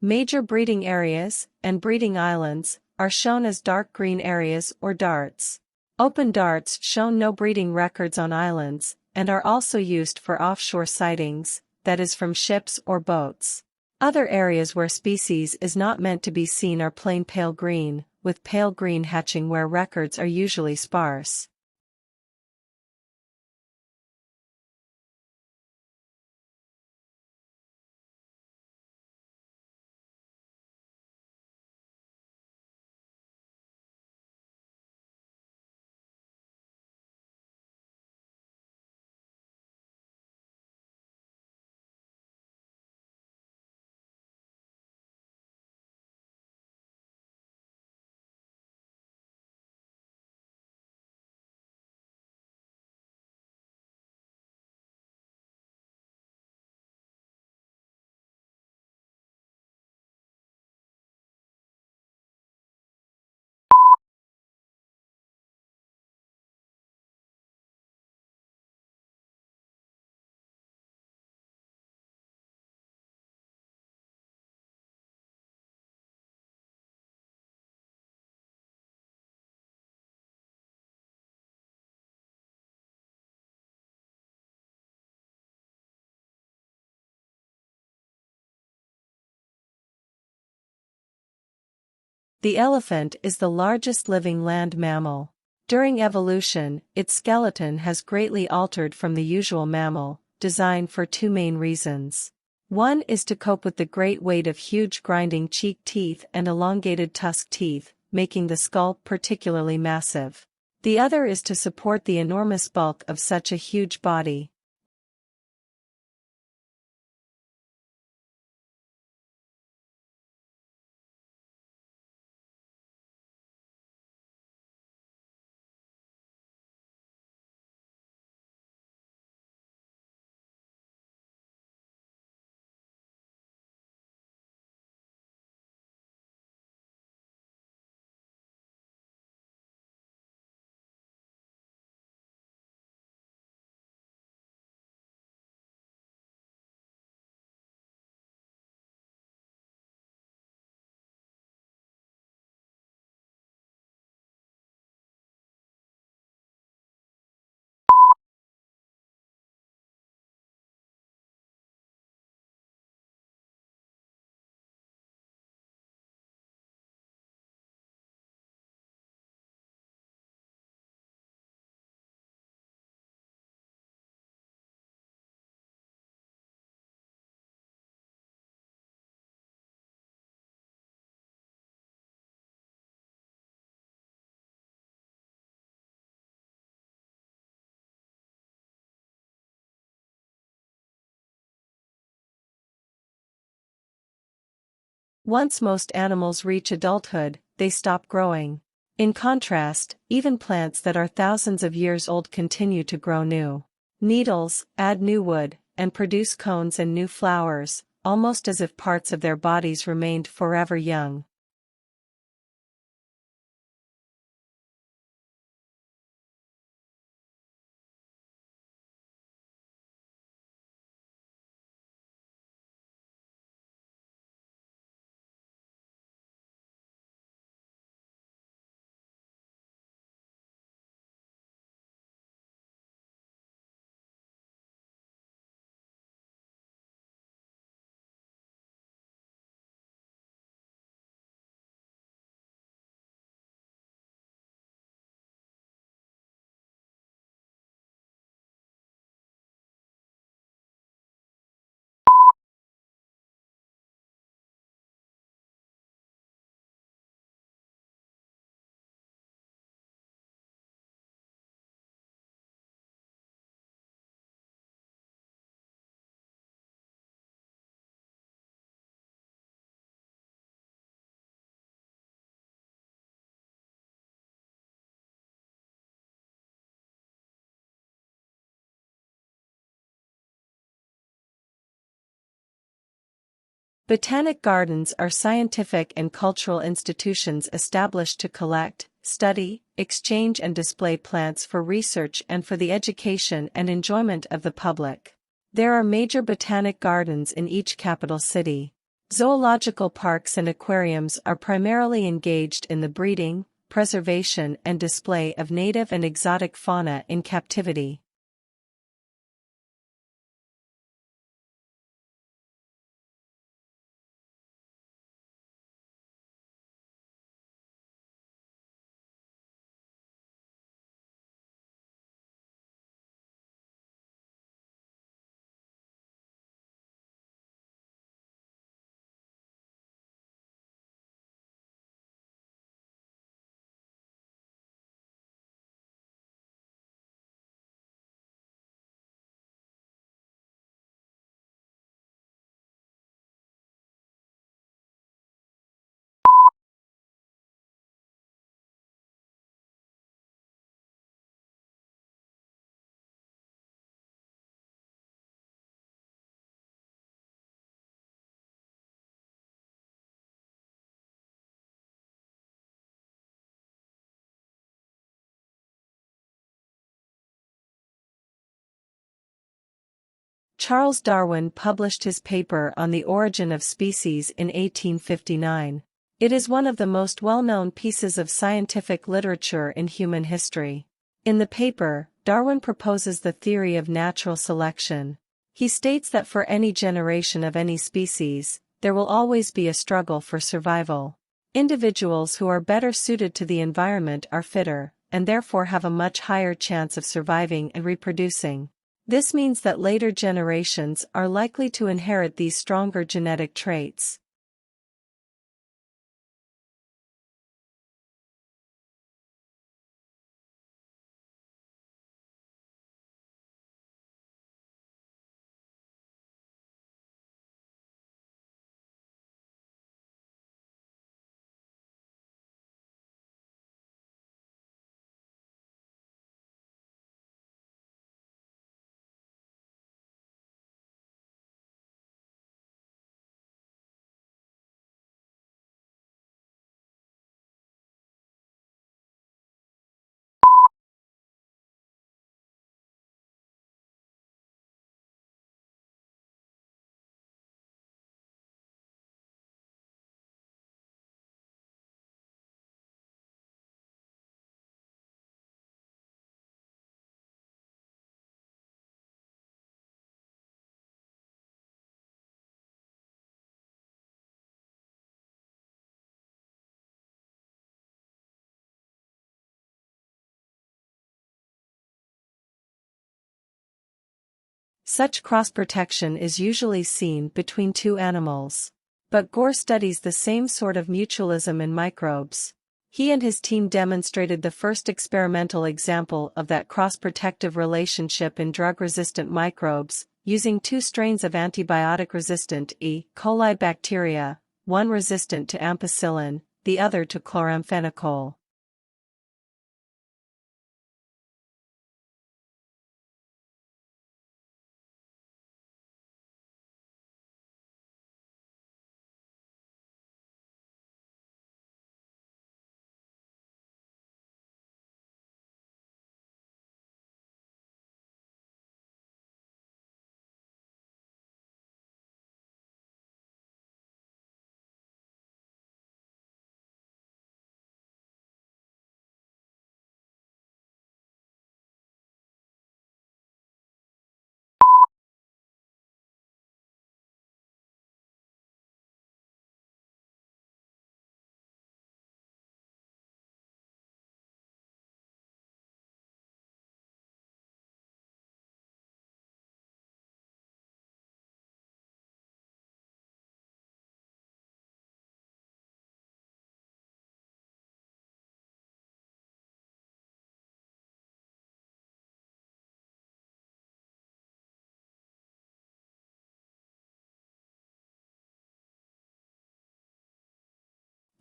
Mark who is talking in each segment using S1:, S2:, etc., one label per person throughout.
S1: Major breeding areas, and breeding islands, are shown as dark green areas or darts. Open darts show no breeding records on islands, and are also used for offshore sightings, that is from ships or boats. Other areas where species is not meant to be seen are plain pale green, with pale green hatching where records are usually sparse. The elephant is the largest living land mammal. During evolution, its skeleton has greatly altered from the usual mammal design for two main reasons. One is to cope with the great weight of huge grinding cheek teeth and elongated tusk teeth, making the skull particularly massive. The other is to support the enormous bulk of such a huge body. Once most animals reach adulthood, they stop growing. In contrast, even plants that are thousands of years old continue to grow new needles, add new wood, and produce cones and new flowers, almost as if parts of their bodies remained forever young. Botanic gardens are scientific and cultural institutions established to collect, study, exchange and display plants for research and for the education and enjoyment of the public. There are major botanic gardens in each capital city. Zoological parks and aquariums are primarily engaged in the breeding, preservation and display of native and exotic fauna in captivity. Charles Darwin published his paper on the origin of species in 1859. It is one of the most well-known pieces of scientific literature in human history. In the paper, Darwin proposes the theory of natural selection. He states that for any generation of any species, there will always be a struggle for survival. Individuals who are better suited to the environment are fitter, and therefore have a much higher chance of surviving and reproducing. This means that later generations are likely to inherit these stronger genetic traits. Such cross-protection is usually seen between two animals. But Gore studies the same sort of mutualism in microbes. He and his team demonstrated the first experimental example of that cross-protective relationship in drug-resistant microbes, using two strains of antibiotic-resistant E. coli bacteria, one resistant to ampicillin, the other to chloramphenicol.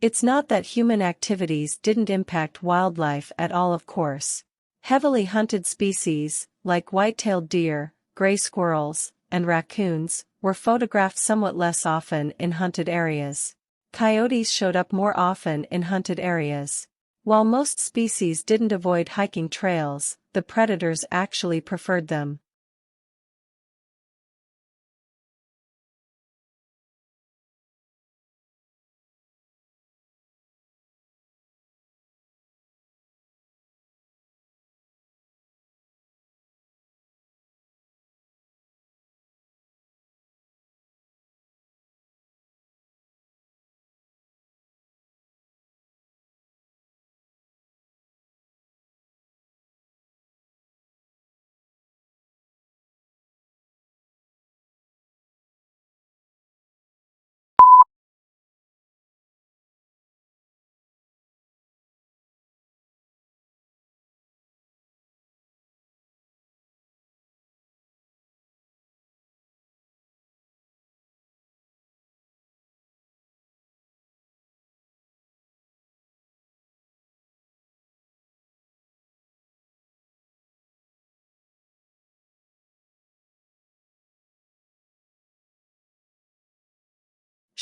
S1: It's not that human activities didn't impact wildlife at all, of course. Heavily hunted species, like white-tailed deer, gray squirrels, and raccoons, were photographed somewhat less often in hunted areas. Coyotes showed up more often in hunted areas. While most species didn't avoid hiking trails, the predators actually preferred them.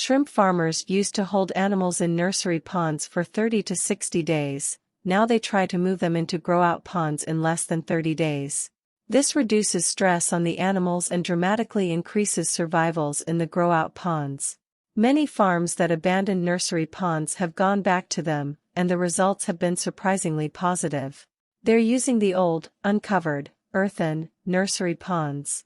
S1: Shrimp farmers used to hold animals in nursery ponds for 30 to 60 days, now they try to move them into grow-out ponds in less than 30 days. This reduces stress on the animals and dramatically increases survivals in the grow-out ponds. Many farms that abandoned nursery ponds have gone back to them, and the results have been surprisingly positive. They're using the old, uncovered, earthen, nursery ponds.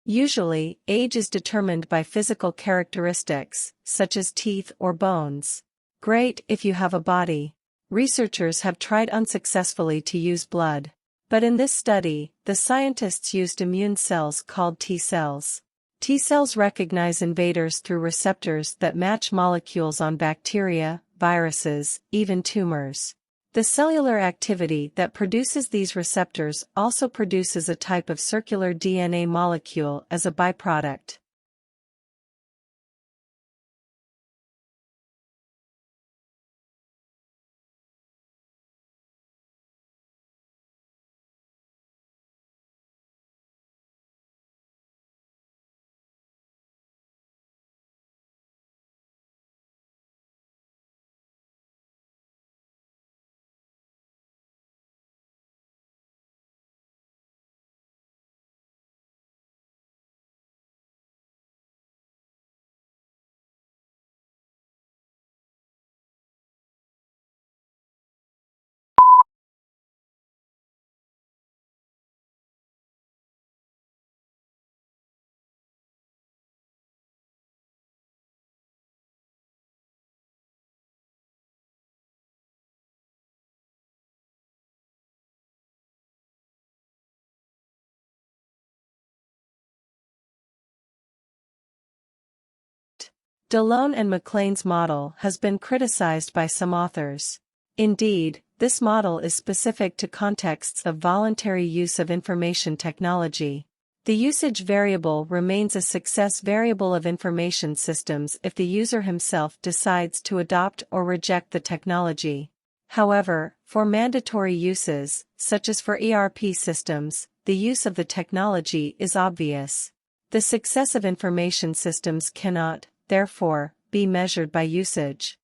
S1: Usually, age is determined by physical characteristics, such as teeth or bones. Great if you have a body. Researchers have tried unsuccessfully to use blood. But in this study, the scientists used immune cells called T cells. T cells recognize invaders through receptors that match molecules on bacteria, viruses, even tumors. The cellular activity that produces these receptors also produces a type of circular DNA molecule as a byproduct. Delone and MacLean's model has been criticized by some authors. Indeed, this model is specific to contexts of voluntary use of information technology. The usage variable remains a success variable of information systems if the user himself decides to adopt or reject the technology. However, for mandatory uses, such as for ERP systems, the use of the technology is obvious. The success of information systems cannot, therefore, be measured by usage.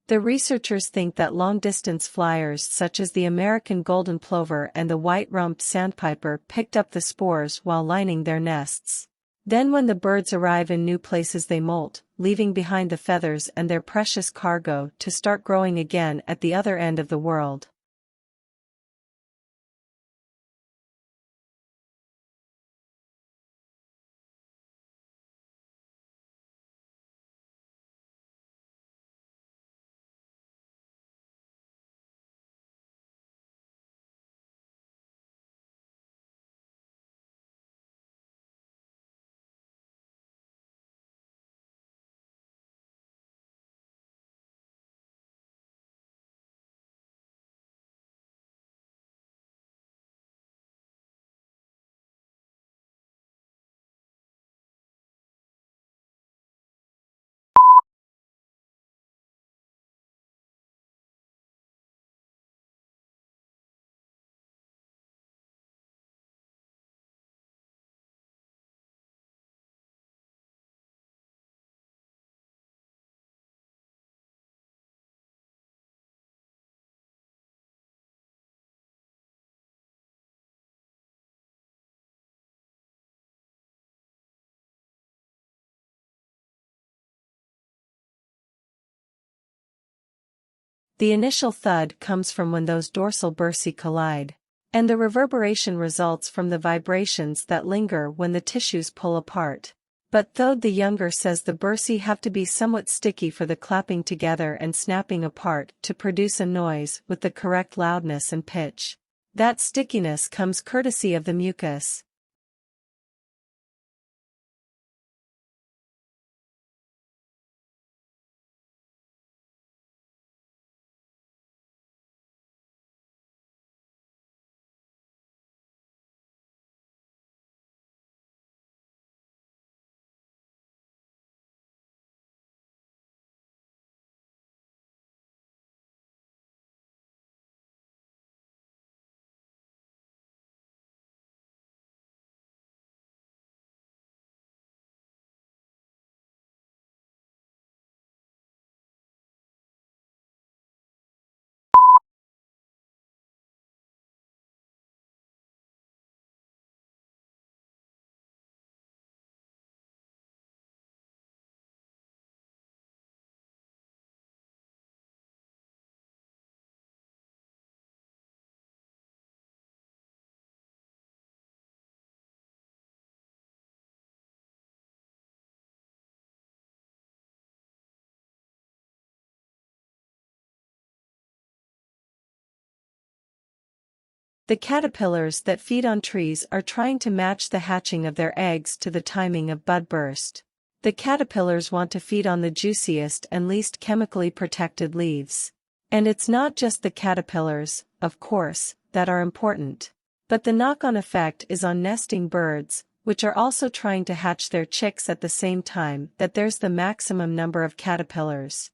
S1: The researchers think that long-distance flyers such as the American golden plover and the white-rumped sandpiper picked up the spores while lining their nests. Then when the birds arrive in new places they molt, leaving behind the feathers and their precious cargo to start growing again at the other end of the world. The initial thud comes from when those dorsal bursae collide, and the reverberation results from the vibrations that linger when the tissues pull apart. But Thode the Younger says the bursae have to be somewhat sticky for the clapping together and snapping apart to produce a noise with the correct loudness and pitch. That stickiness comes courtesy of the mucus. The caterpillars that feed on trees are trying to match the hatching of their eggs to the timing of bud burst. The caterpillars want to feed on the juiciest and least chemically protected leaves. And it's not just the caterpillars, of course, that are important. But the knock-on effect is on nesting birds, which are also trying to hatch their chicks at the same time that there's the maximum number of caterpillars.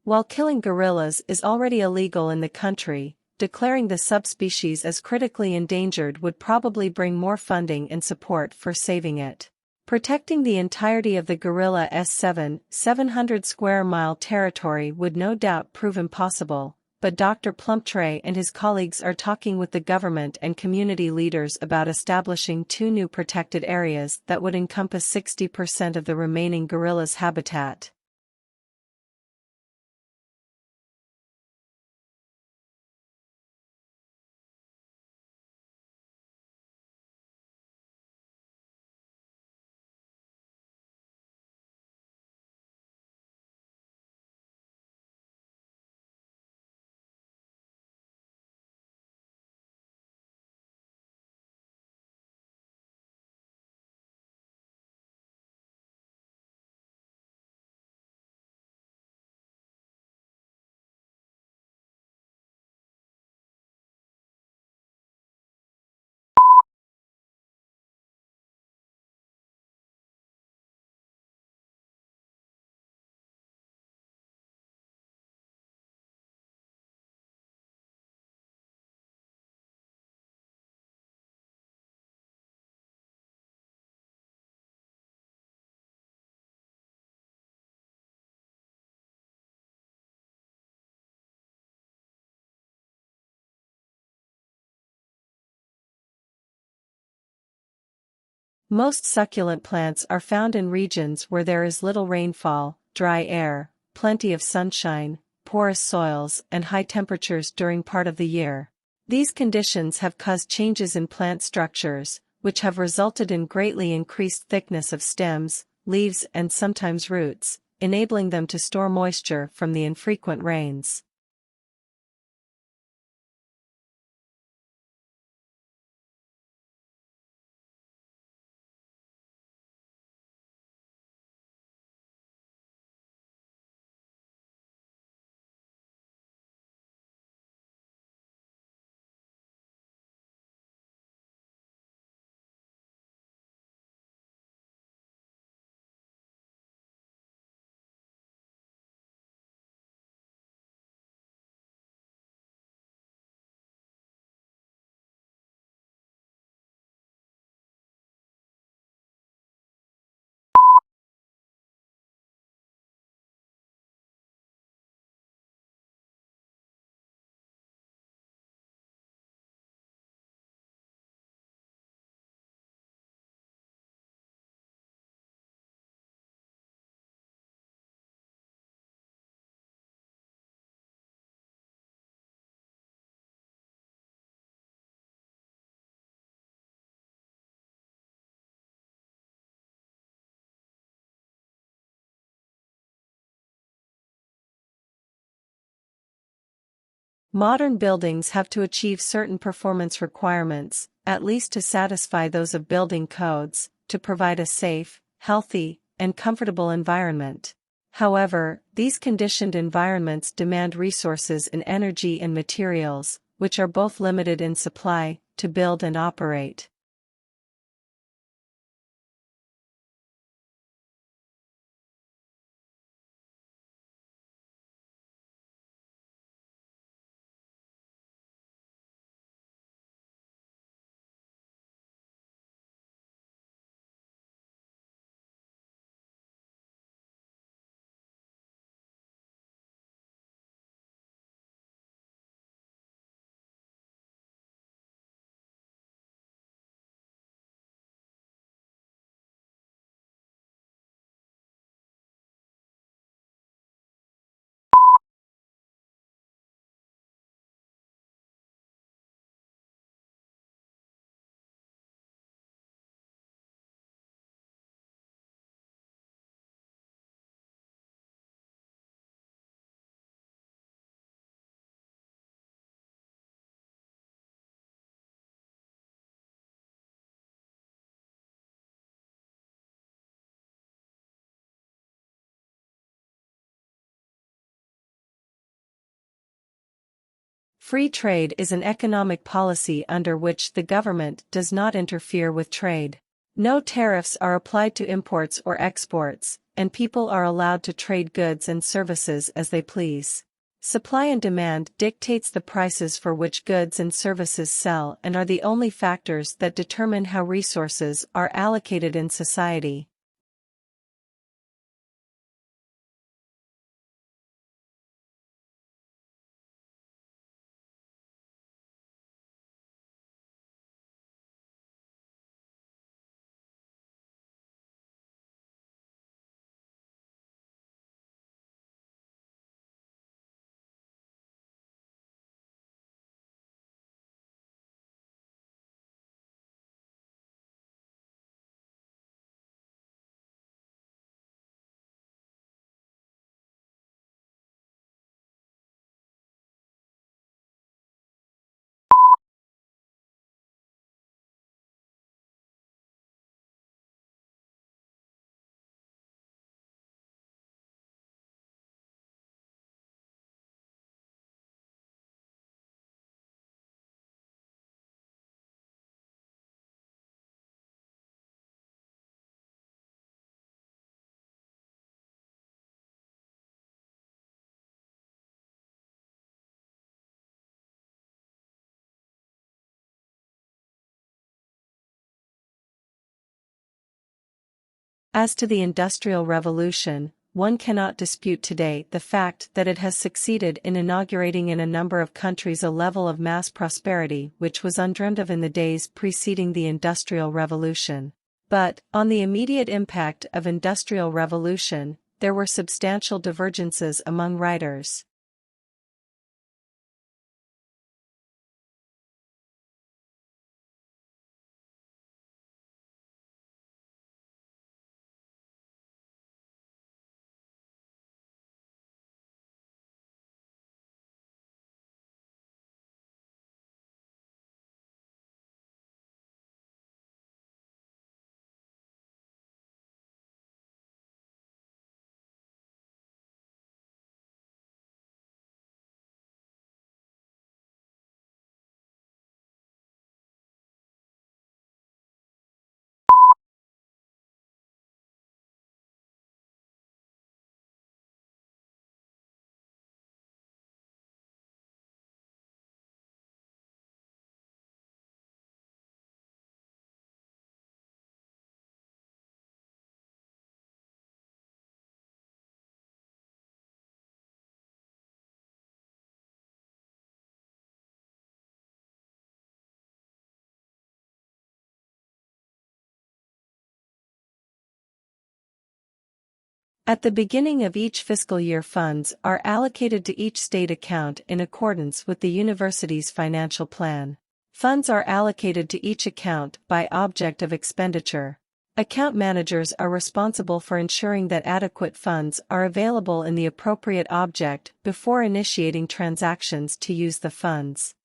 S1: While killing gorillas is already illegal in the country, declaring the subspecies as critically endangered would probably bring more funding and support for saving it. Protecting the entirety of the gorilla's 700 square mile territory would no doubt prove impossible, but Dr. Plumptre and his colleagues are talking with the government and community leaders about establishing 2 new protected areas that would encompass 60% of the remaining gorilla's habitat. Most succulent plants are found in regions where there is little rainfall, dry air, plenty of sunshine, porous soils, and high temperatures during part of the year. These conditions have caused changes in plant structures, which have resulted in greatly increased thickness of stems, leaves, and sometimes roots, enabling them to store moisture from the infrequent rains. Modern buildings have to achieve certain performance requirements, at least to satisfy those of building codes, to provide a safe, healthy, and comfortable environment. However, these conditioned environments demand resources in energy and materials, which are both limited in supply, to build and operate. Free trade is an economic policy under which the government does not interfere with trade. No tariffs are applied to imports or exports, and people are allowed to trade goods and services as they please. Supply and demand dictates the prices for which goods and services sell and are the only factors that determine how resources are allocated in society. As to the Industrial Revolution, one cannot dispute today the fact that it has succeeded in inaugurating in a number of countries a level of mass prosperity which was undreamt of in the days preceding the Industrial Revolution. But, on the immediate impact of Industrial Revolution, there were substantial divergences among writers. At the beginning of each fiscal year, funds are allocated to each state account in accordance with the university's financial plan. Funds are allocated to each account by object of expenditure. Account managers are responsible for ensuring that adequate funds are available in the appropriate object before initiating transactions to use the funds.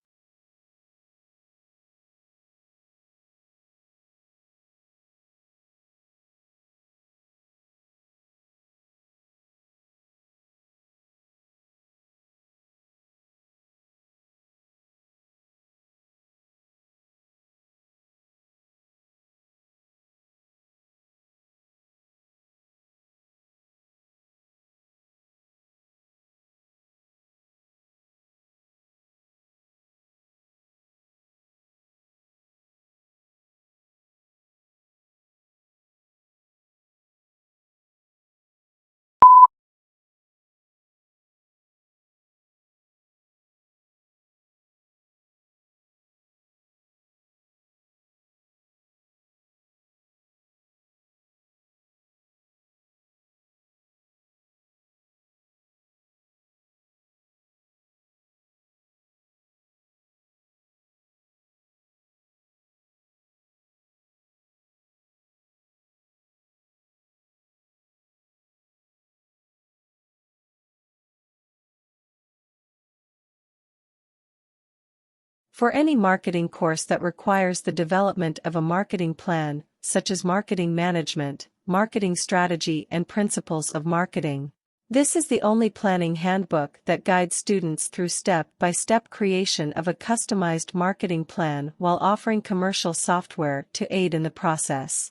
S1: For any marketing course that requires the development of a marketing plan, such as marketing management, marketing strategy, and principles of marketing, this is the only planning handbook that guides students through step-by-step creation of a customized marketing plan while offering commercial software to aid in the process.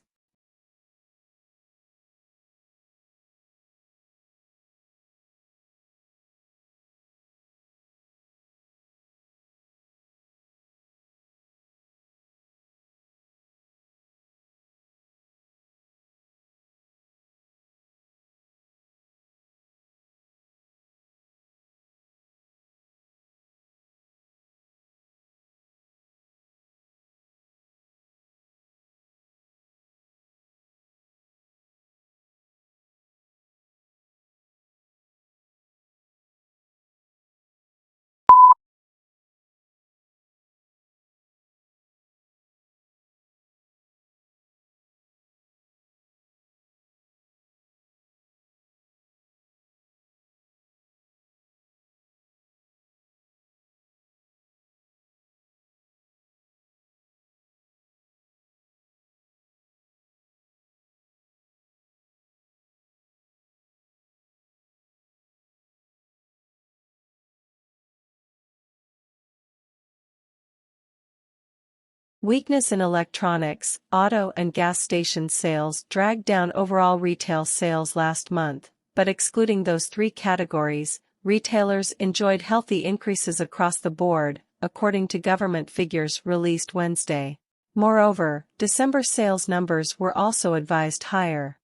S1: Weakness in electronics, auto and gas station sales dragged down overall retail sales last month, but excluding those three categories, retailers enjoyed healthy increases across the board, according to government figures released Wednesday. Moreover, December sales numbers were also advised higher.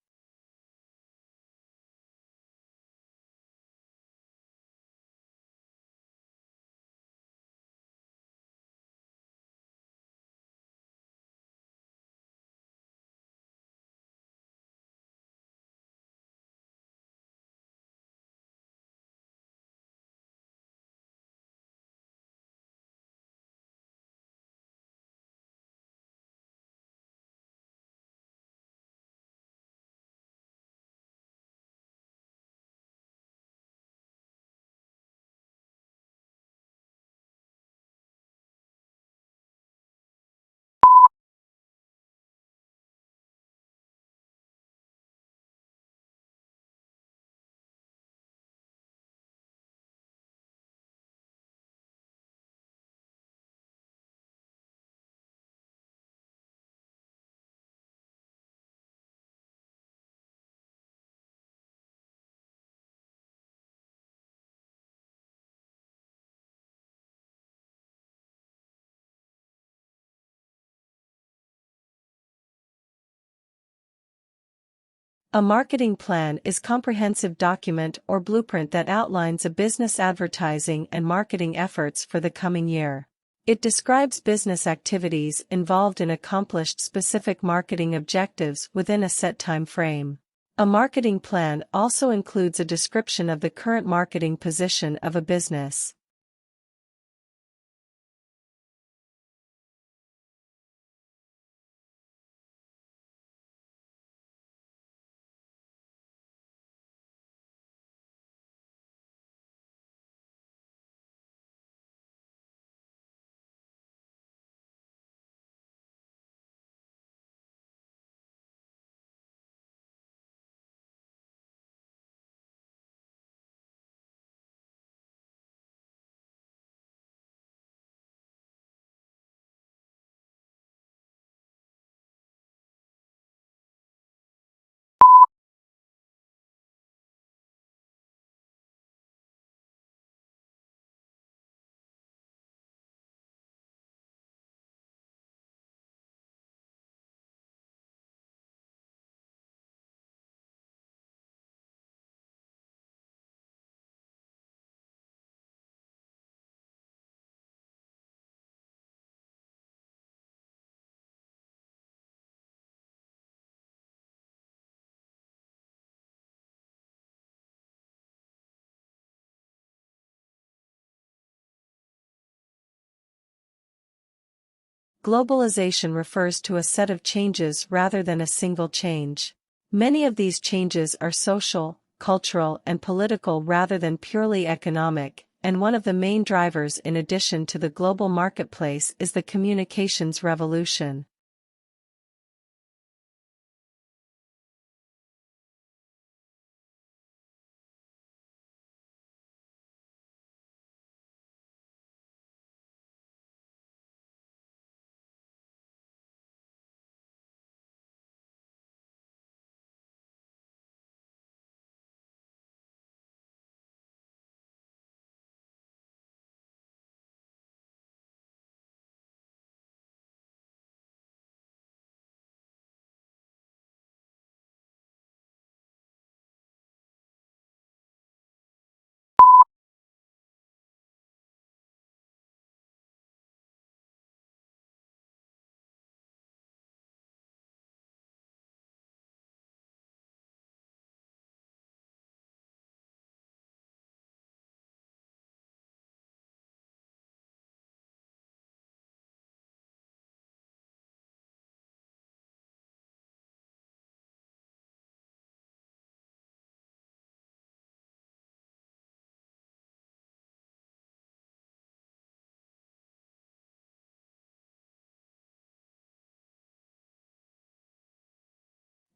S1: A marketing plan is a comprehensive document or blueprint that outlines a business advertising and marketing efforts for the coming year. It describes business activities involved in accomplished specific marketing objectives within a set time frame. A marketing plan also includes a description of the current marketing position of a business. Globalization refers to a set of changes rather than a single change. Many of these changes are social, cultural, and political rather than purely economic, and one of the main drivers in addition to the global marketplace is the communications revolution.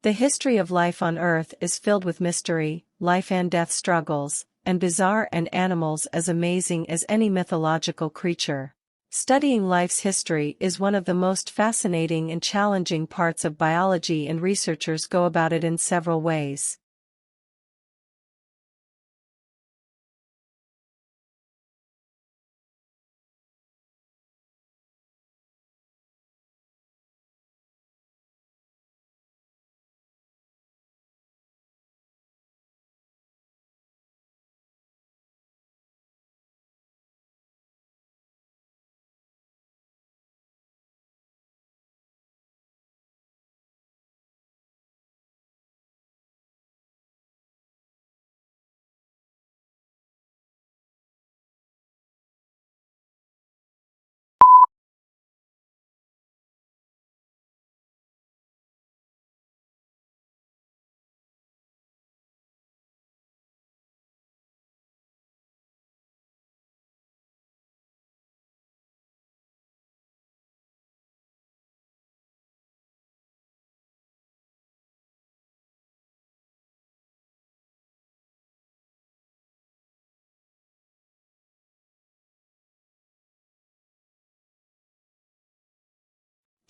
S1: The history of life on Earth is filled with mystery, life and death struggles, and bizarre and animals as amazing as any mythological creature. Studying life's history is one of the most fascinating and challenging parts of biology, and researchers go about it in several ways.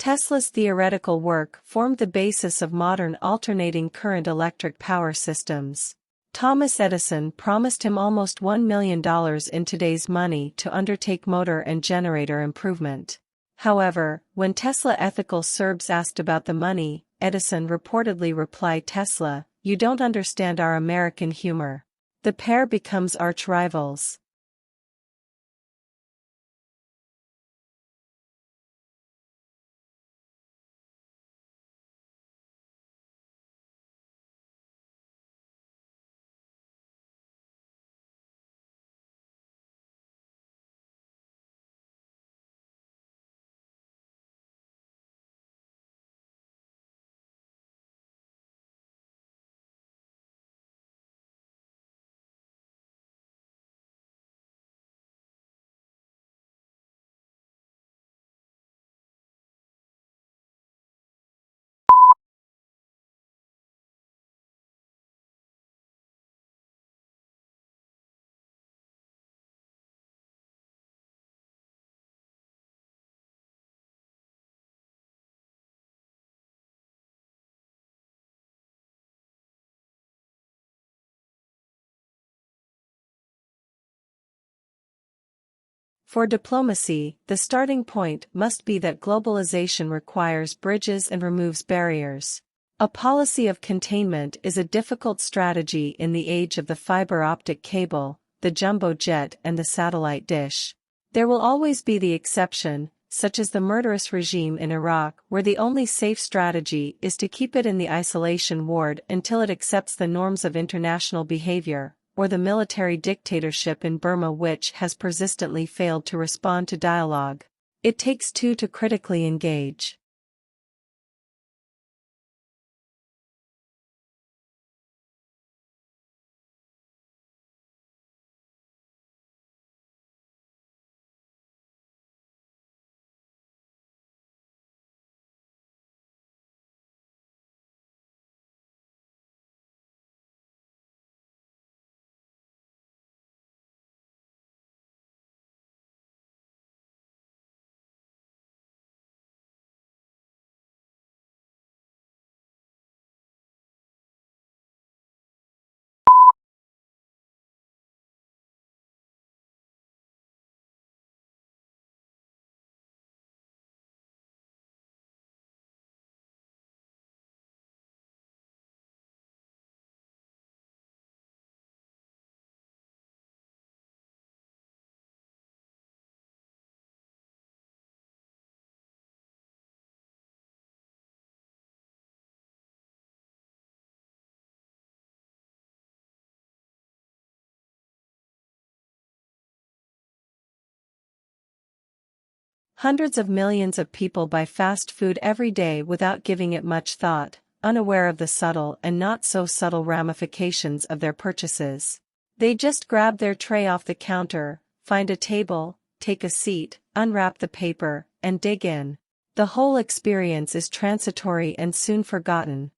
S1: Tesla's theoretical work formed the basis of modern alternating current electric power systems. Thomas Edison promised him almost $1 million in today's money to undertake motor and generator improvement. However, when Tesla ethical Serbs asked about the money, Edison reportedly replied, "Tesla, you don't understand our American humor. The pair becomes arch rivals. For diplomacy, the starting point must be that globalization requires bridges and removes barriers. A policy of containment is a difficult strategy in the age of the fiber optic cable, the jumbo jet and the satellite dish. There will always be the exception, such as the murderous regime in Iraq, where the only safe strategy is to keep it in the isolation ward until it accepts the norms of international behavior, or the military dictatorship in Burma which has persistently failed to respond to dialogue. It takes two to critically engage. Hundreds of millions of people buy fast food every day without giving it much thought, unaware of the subtle and not so subtle ramifications of their purchases. They just grab their tray off the counter, find a table, take a seat, unwrap the paper, and dig in. The whole experience is transitory and soon forgotten.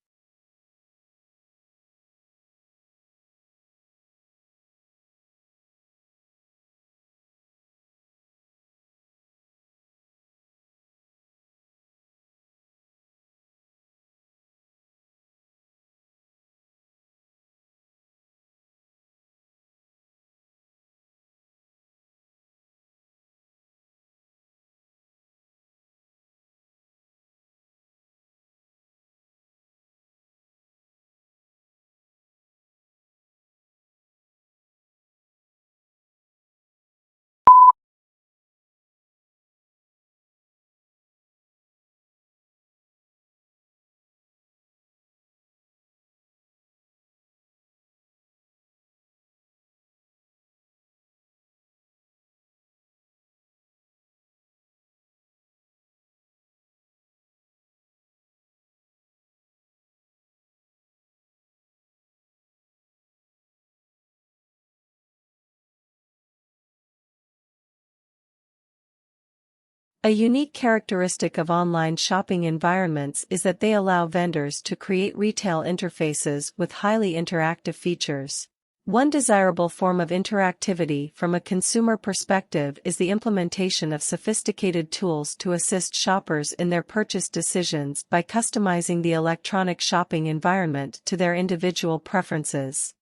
S1: A unique characteristic of online shopping environments is that they allow vendors to create retail interfaces with highly interactive features. One desirable form of interactivity from a consumer perspective is the implementation of sophisticated tools to assist shoppers in their purchase decisions by customizing the electronic shopping environment to their individual preferences.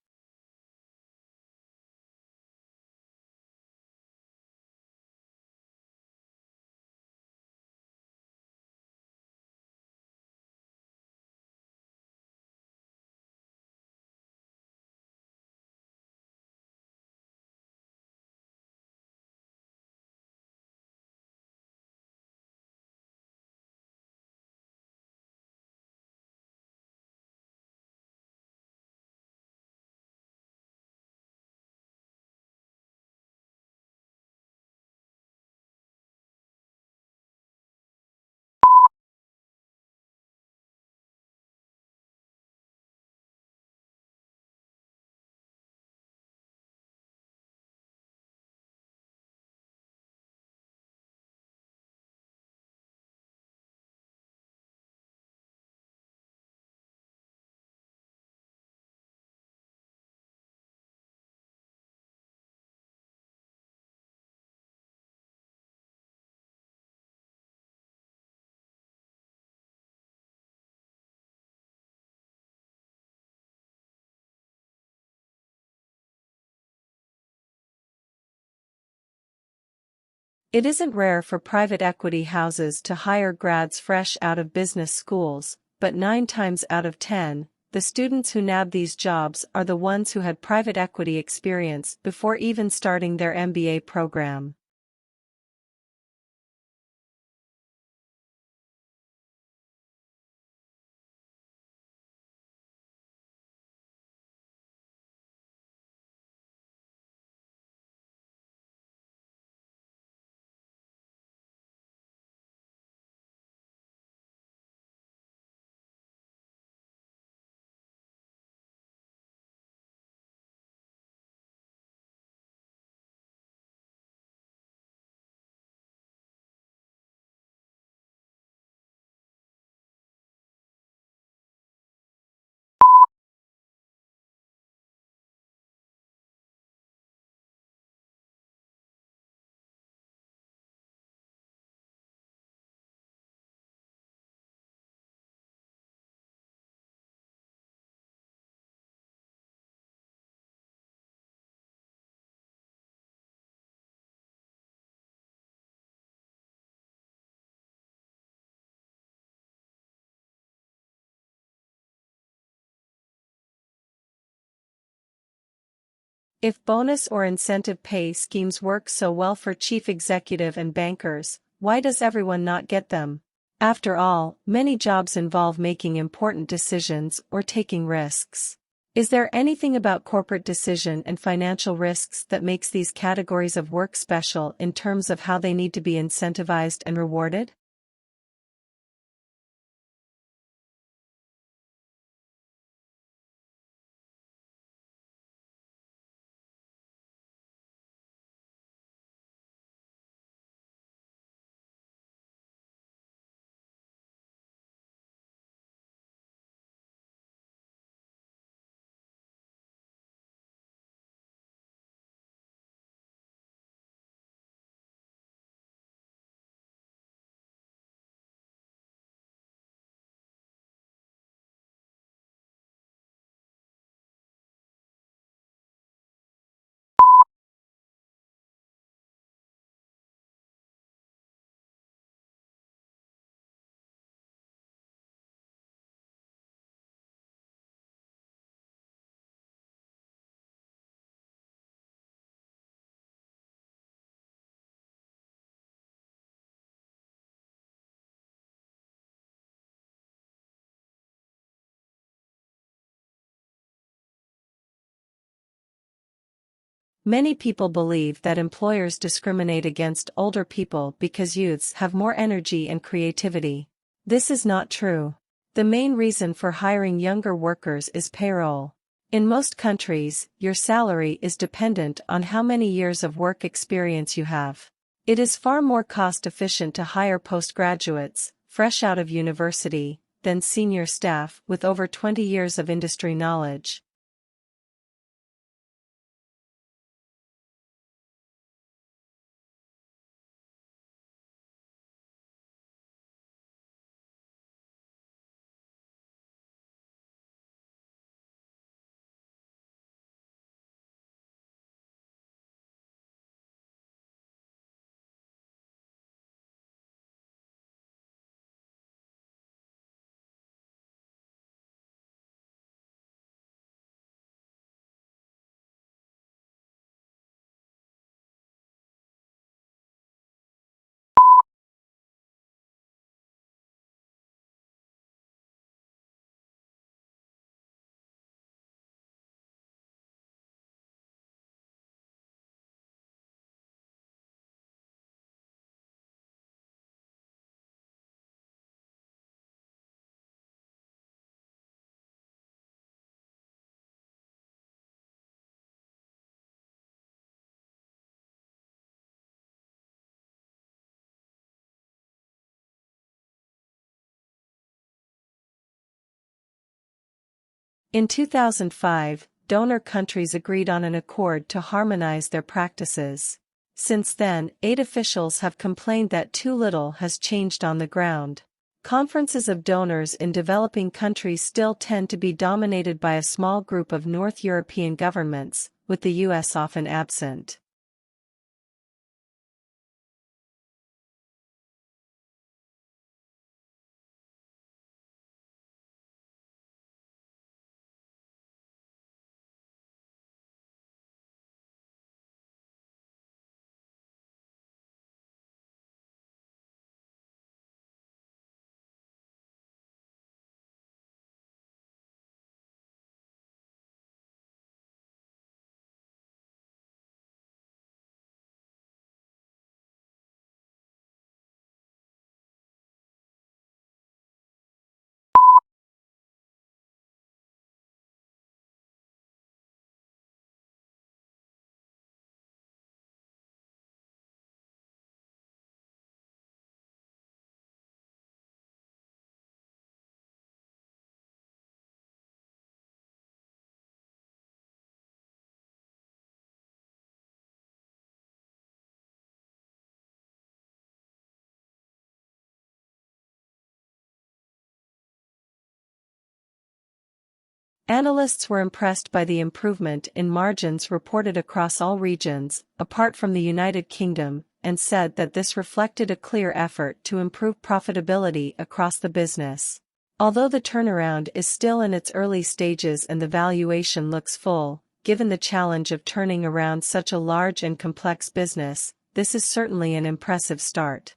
S1: It isn't rare for private equity houses to hire grads fresh out of business schools, but 9 times out of 10, the students who nab these jobs are the ones who had private equity experience before even starting their MBA program. If bonus or incentive pay schemes work so well for chief executive and bankers, why does everyone not get them? After all, many jobs involve making important decisions or taking risks. Is there anything about corporate decision and financial risks that makes these categories of work special in terms of how they need to be incentivized and rewarded? Many people believe that employers discriminate against older people because youths have more energy and creativity. This is not true. The main reason for hiring younger workers is payroll. In most countries, your salary is dependent on how many years of work experience you have. It is far more cost-efficient to hire postgraduates, fresh out of university, than senior staff with over 20 years of industry knowledge. In 2005, donor countries agreed on an accord to harmonize their practices. Since then, 8 officials have complained that too little has changed on the ground. Conferences of donors in developing countries still tend to be dominated by a small group of North European governments, with the US often absent. Analysts were impressed by the improvement in margins reported across all regions, apart from the United Kingdom, and said that this reflected a clear effort to improve profitability across the business. Although the turnaround is still in its early stages and the valuation looks full, given the challenge of turning around such a large and complex business, this is certainly an impressive start.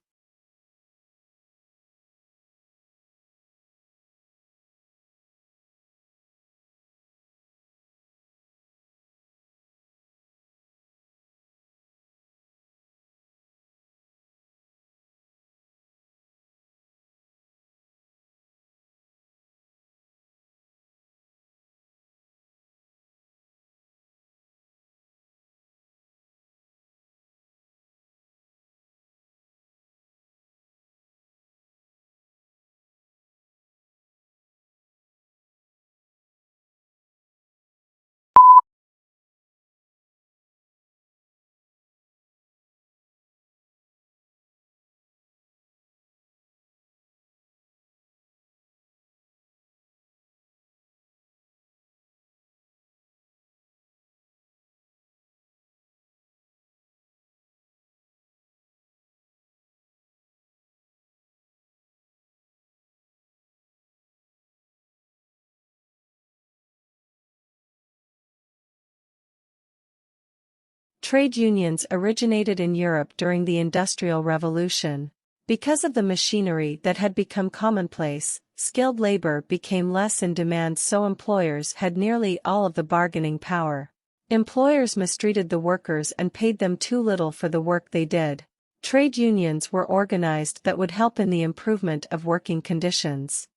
S1: Trade unions originated in Europe during the Industrial Revolution. Because of the machinery that had become commonplace, skilled labor became less in demand, so employers had nearly all of the bargaining power. Employers mistreated the workers and paid them too little for the work they did. Trade unions were organized that would help in the improvement of working conditions.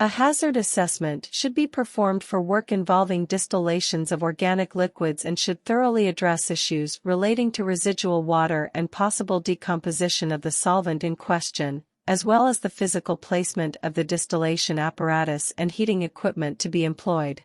S1: A hazard assessment should be performed for work involving distillations of organic liquids and should thoroughly address issues relating to residual water and possible decomposition of the solvent in question, as well as the physical placement of the distillation apparatus and heating equipment to be employed.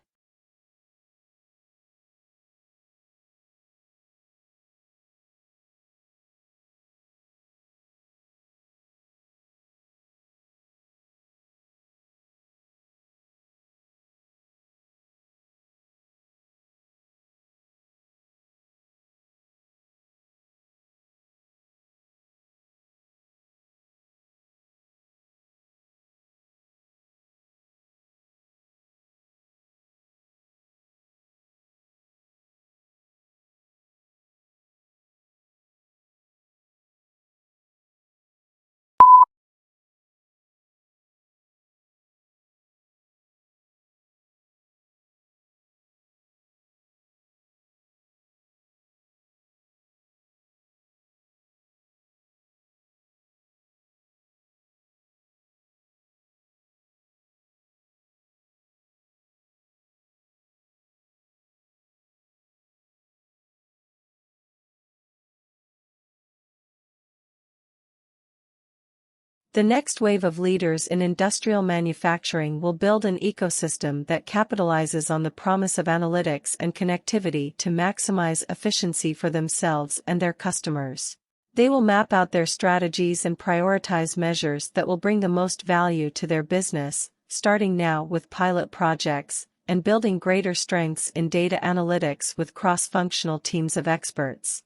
S1: The next wave of leaders in industrial manufacturing will build an ecosystem that capitalizes on the promise of analytics and connectivity to maximize efficiency for themselves and their customers. They will map out their strategies and prioritize measures that will bring the most value to their business, starting now with pilot projects, and building greater strengths in data analytics with cross-functional teams of experts.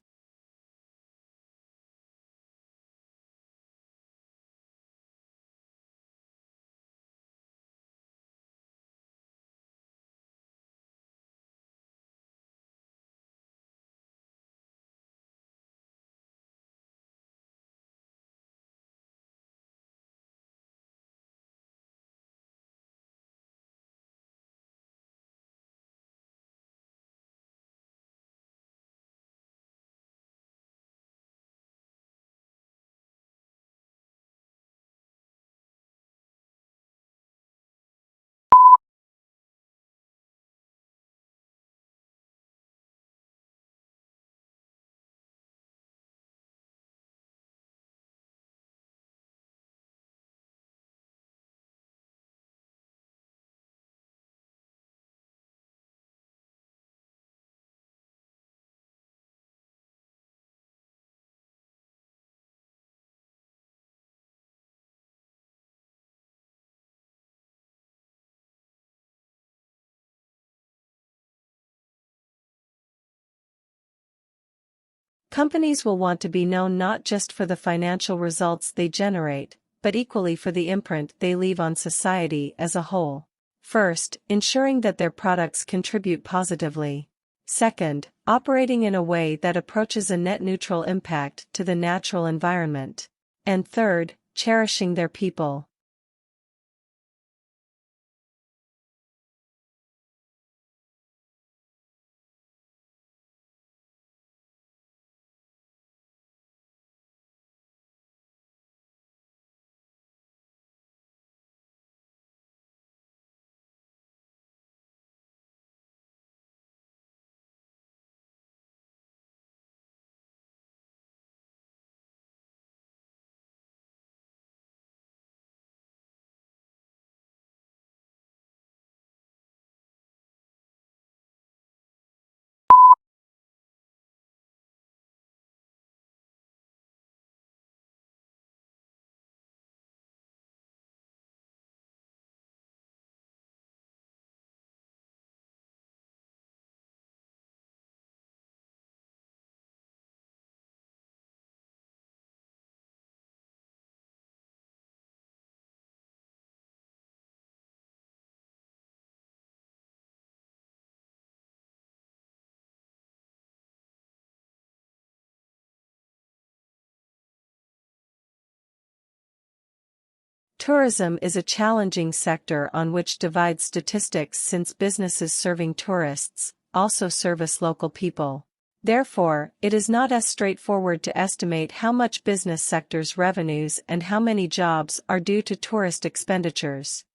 S1: Companies will want to be known not just for the financial results they generate, but equally for the imprint they leave on society as a whole. First, ensuring that their products contribute positively. Second, operating in a way that approaches a net neutral impact to the natural environment. And third, cherishing their people. Tourism is a challenging sector on which divide statistics since businesses serving tourists also service local people. Therefore, it is not as straightforward to estimate how much business sector's revenues and how many jobs are due to tourist expenditures.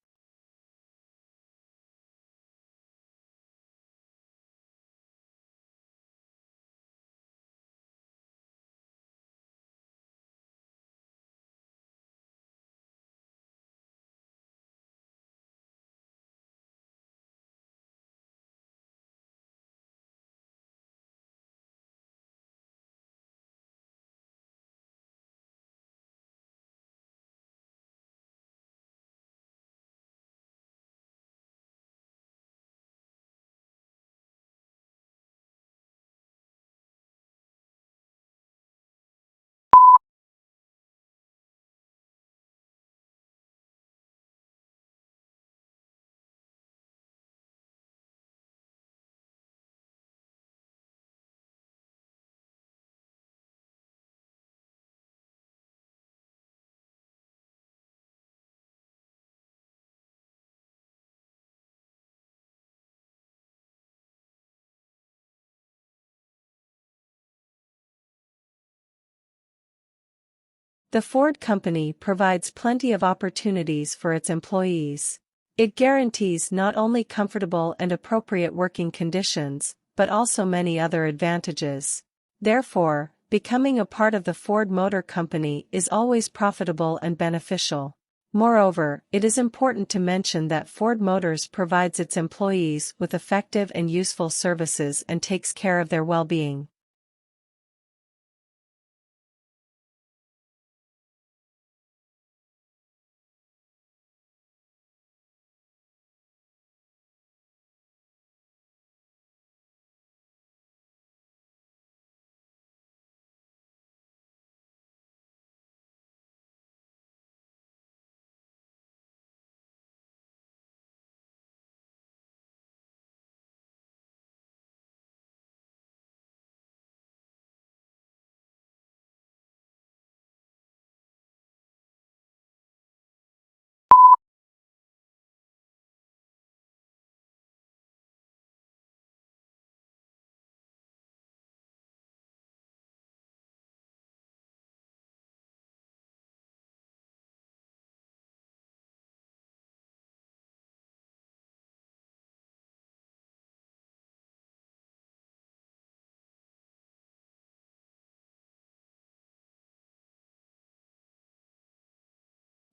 S1: The Ford Company provides plenty of opportunities for its employees. It guarantees not only comfortable and appropriate working conditions, but also many other advantages. Therefore, becoming a part of the Ford Motor Company is always profitable and beneficial. Moreover, it is important to mention that Ford Motors provides its employees with effective and useful services and takes care of their well-being.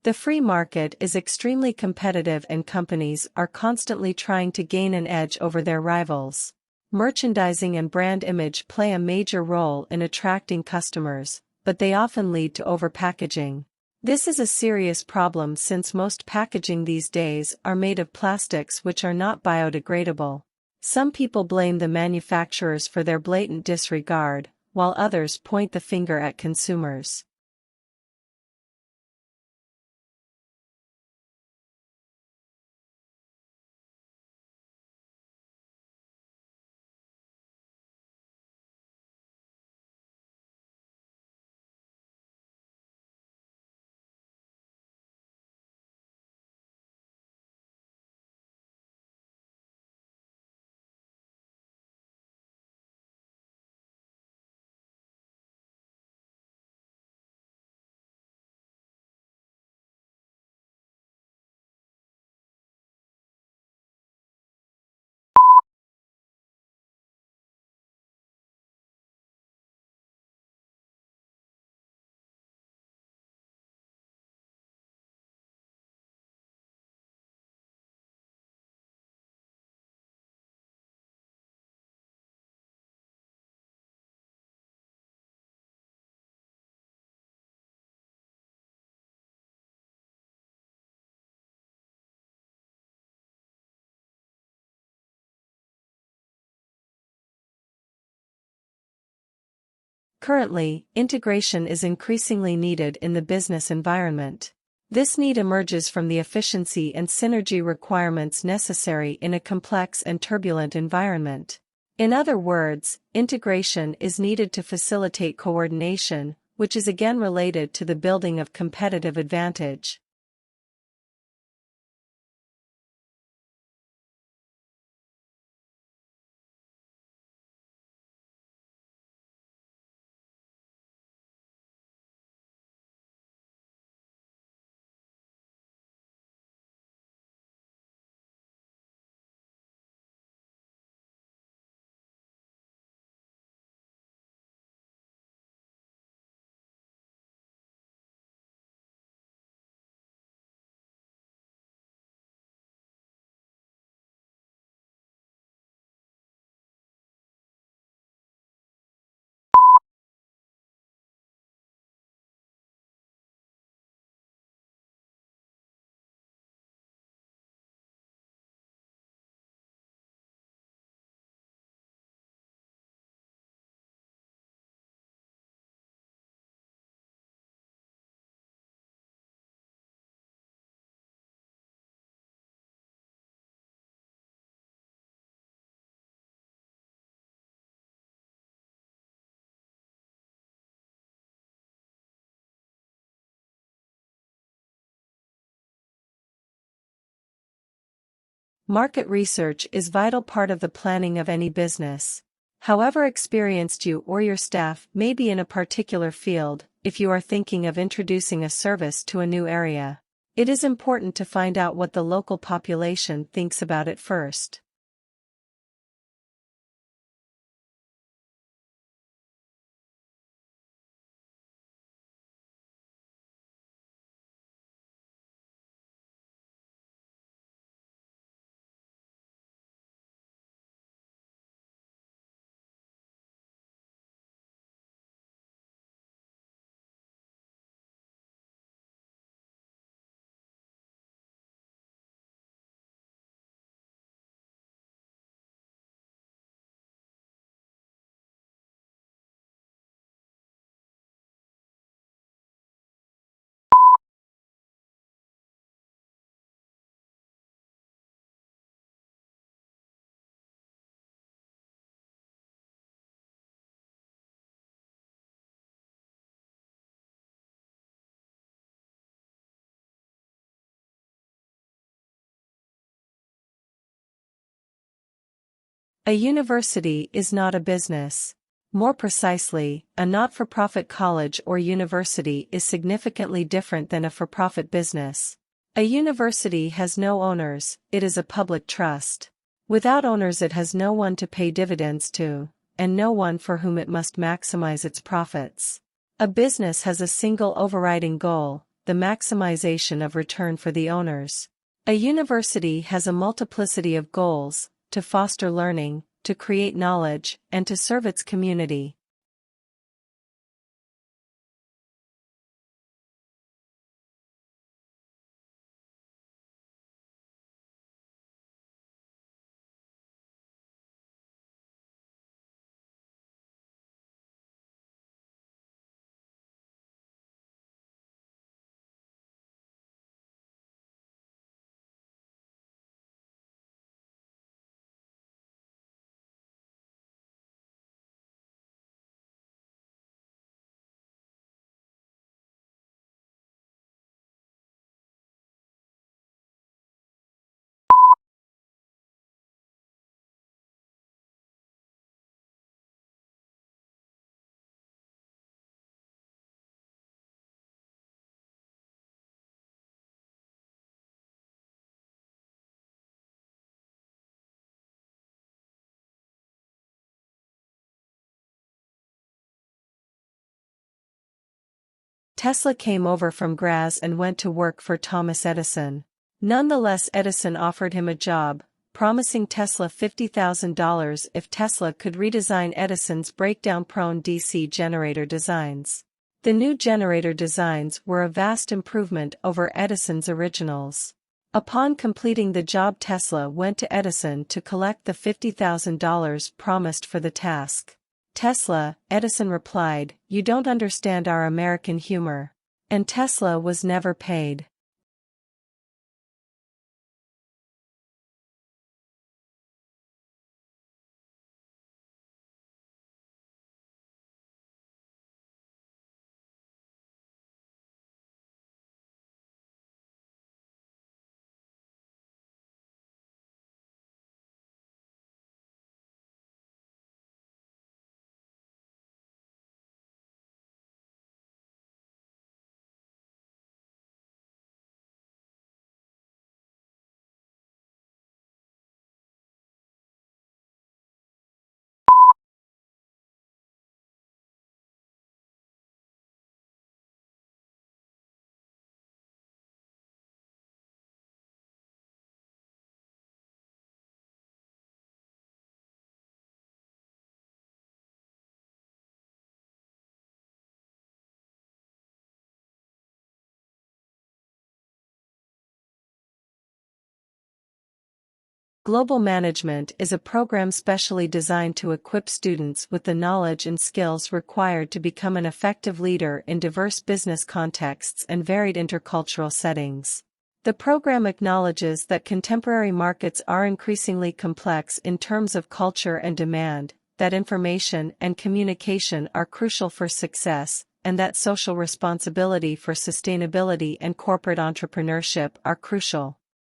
S1: The free market is extremely competitive and companies are constantly trying to gain an edge over their rivals. Merchandising and brand image play a major role in attracting customers, but they often lead to overpackaging. This is a serious problem since most packaging these days are made of plastics which are not biodegradable. Some people blame the manufacturers for their blatant disregard, while others point the finger at consumers. Currently, integration is increasingly needed in the business environment. This need emerges from the efficiency and synergy requirements necessary in a complex and turbulent environment. In other words, integration is needed to facilitate coordination, which is again related to the building of competitive advantage. Market research is a vital part of the planning of any business. However experienced you or your staff may be in a particular field, if you are thinking of introducing a service to a new area, it is important to find out what the local population thinks about it first. A university is not a business. More precisely, a not-for-profit college or university is significantly different than a for-profit business. A university has no owners, it is a public trust. Without owners it has no one to pay dividends to, and no one for whom it must maximize its profits. A business has a single overriding goal, the maximization of return for the owners. A university has a multiplicity of goals: to foster learning, to create knowledge, and to serve its community. Tesla came over from Graz and went to work for Thomas Edison. Nonetheless, Edison offered him a job, promising Tesla $50,000 if Tesla could redesign Edison's breakdown-prone DC generator designs. The new generator designs were a vast improvement over Edison's originals. Upon completing the job, Tesla went to Edison to collect the $50,000 promised for the task. Edison replied, "You don't understand our American humor." And Tesla was never paid. Global management is a program specially designed to equip students with the knowledge and skills required to become an effective leader in diverse business contexts and varied intercultural settings. The program acknowledges that contemporary markets are increasingly complex in terms of culture and demand, that information and communication are crucial for success, and that social responsibility for sustainability and corporate entrepreneurship are crucial.